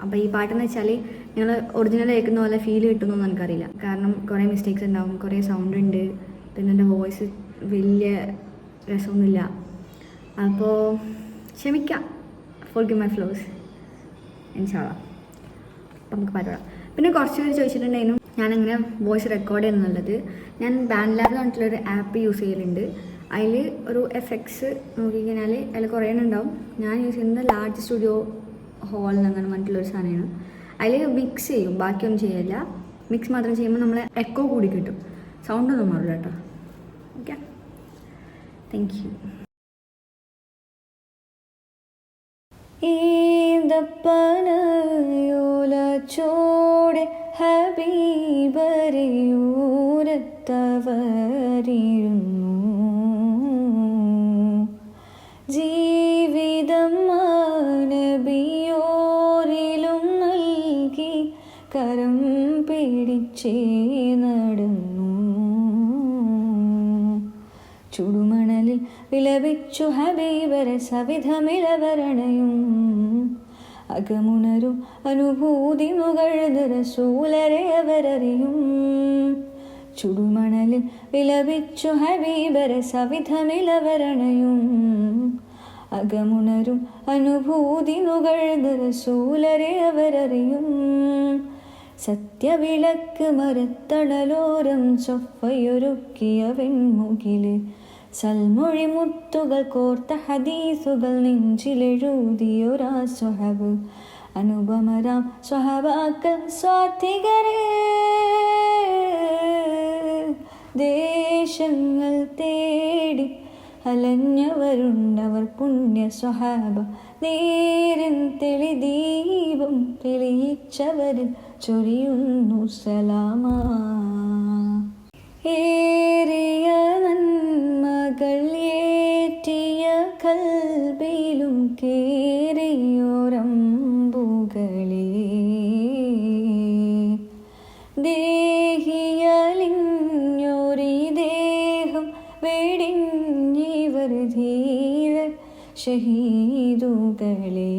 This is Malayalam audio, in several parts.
അപ്പോൾ ഈ പാട്ടെന്ന് വെച്ചാൽ നിങ്ങൾ ഒറിജിനൽ കേൾക്കുന്ന പോലെ ഫീൽ കിട്ടുന്നൊന്നും എനിക്കറിയില്ല. കാരണം കുറേ മിസ്റ്റേക്സ് ഉണ്ടാവും, കുറേ സൗണ്ട് ഉണ്ട്, പിന്നെ എൻ്റെ വോയിസ് വലിയ രസമൊന്നുമില്ല. അപ്പോൾ ക്ഷമിക്കാം, ഫോർഗിവ് മൈ ഫ്ലോസ് ഇൻഷാ അല്ലാഹ്. അപ്പം നമുക്ക് പാട്ട്. പിന്നെ കുറച്ച് പേര് ചോദിച്ചിട്ടുണ്ടായിരുന്നു ഞാനെങ്ങനെ വോയിസ് റെക്കോർഡ് ചെയ്യുന്നുള്ളത്. ഞാൻ ബാൻഡ് ലാബ് പറഞ്ഞിട്ടുള്ളൊരു ആപ്പ് യൂസ് ചെയ്യലുണ്ട്. അതിൽ ഒരു എഫക്ട്സ് നോക്കിക്കഴിഞ്ഞാൽ അതിൽ കുറേ ഉണ്ടാവും. ഞാൻ യൂസ് ചെയ്യുന്നത് ലാർജ് സ്റ്റുഡിയോ ഹോൾ എന്നങ്ങനെ പറഞ്ഞിട്ടുള്ളൊരു സാധനമാണ്. അതിൽ മിക്സ് ചെയ്യും, ബാക്കിയൊന്നും ചെയ്യില്ല. മിക്സ് മാത്രം ചെയ്യുമ്പോൾ നമ്മളെ എക്കോ കൂടി കിട്ടും, സൗണ്ടൊന്നും മാറില്ല കേട്ടോ. Okay, thank you. ഈന്തപ്പനയോല ചോടെ ഹബീബരയൂരത്തവരിരുന്നു. ജീവിതം നബിയോരിലും നൽകി കരം പിടിച്ചേ നടന്നു. ചുടുമണലിൽ വിലപിച്ചു ഹബീബരെ സവിധമിളവരണയും അകമുണരും അനുഭൂതി നുകഴ്ന്ന റസൂലരെ അവരറിയും. ചുടുമണലിൽ വിലപിച്ചു ഹബീബരെ സവിധമിളവരണയും അകമുണരും അനുഭൂതി നുകഴ്ന്ന റസൂലരെ അവരറിയും. സത്യവിളക്ക് മരത്തണലോരം ചൊഫ്ഫയൊരുക്കിയ വെൺമുകില് സൽമൊഴി മുത്തുകൾ കോർത്ത ഹദീസുകൾ നെഞ്ചിലെഴുതിയൊരാ സ്വഹബ്. അനുപമരാം സ്വഹബാക്കൾ സ്വാത്വികരെ ദേശങ്ങൾ തേടി അലഞ്ഞവരുണ്ടവർ പുണ്യ സ്വഹാബ. നേരിൻ തെളിദീപം തെളിയിച്ചവരിൽ ചൊരിയുന്നു സലാമ. ഏറിയ നന്മകൾ ഏറ്റിയ കൽബിലും കേറിയോരമ്പുകളെ ദേഹിയലിഞ്ഞൊരി ദേഹം വെടിഞ്ഞിവർ ധീര ഷഹീദുകളെ.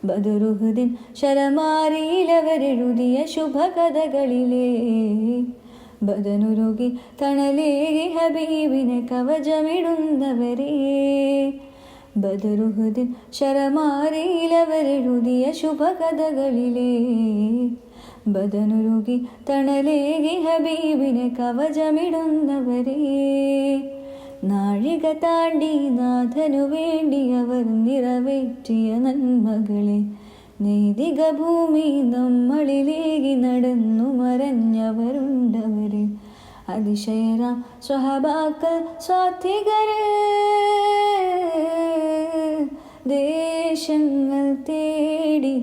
ബദറുഹുദിൻ ശരമാരിയിലവരെഴുതിയ ശുഭകഥകളിലെ ബദനുരുകി തണലേകി ഹബീബിനെ കവചമിടുന്നവരെ. ബദറുഹുദിൻ ശരമാരിയിലവരെഴുതിയ ശുഭകഥകളിലെ ബദനുരുകി തണലേകി ഹബീബിനെ കവചമിടുന്നവരെ. നാഴിക താണ്ടി നാഥനു വേണ്ടി അവർ നിറവേറ്റിയ നന്മകളെ നൈതിക ഭൂമി നമ്മളിലേകി നടന്നു മറഞ്ഞവരുണ്ടവര്. അതിശയരാം സ്വഹബാക്കൾ സ്വാത്വികര് ദേശങ്ങൾ തേടി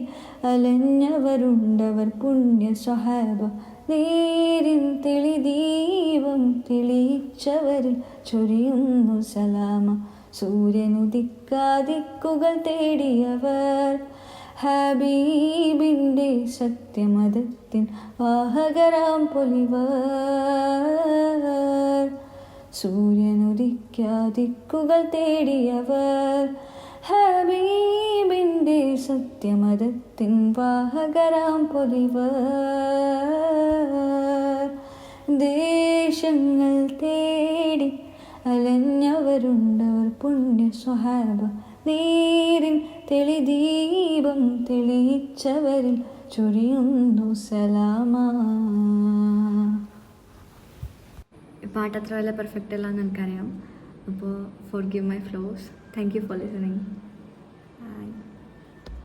അലഞ്ഞവരുണ്ടവർ പുണ്യ സ്വഹാബ. നേരിൻ തെളിദീപം തെളിയിച്ചവരിൽ ചൊരിയുന്നു സലാമ. സൂര്യനുദിക്കാദിക്കുകൾ തേടിയവർ ഹബീബിൻ്റെ സത്യമതത്തിൻ വാഹകരാം പൊലിവർ. സൂര്യനുദിക്കാദിക്കുകൾ തേടിയവർ ഹബീബിൻ്റെ സത്യമതത്തിൻ വാഹകരാം പൊലിവർ. ദേശങ്ങൾ തേടി അലഞ്ഞവരുണ്ടവർ പുണ്യ സ്വഹാബ. നേരിൻ തെളിദീപം തെളിയിച്ചവരിൽ ചൊരിയുന്നു സലാമ. പാട്ട് അത്ര വല്ല പെർഫെക്റ്റ് അല്ല എന്ന് എനിക്കറിയാം. അപ്പോൾ forgive my flows. Thank you for listening.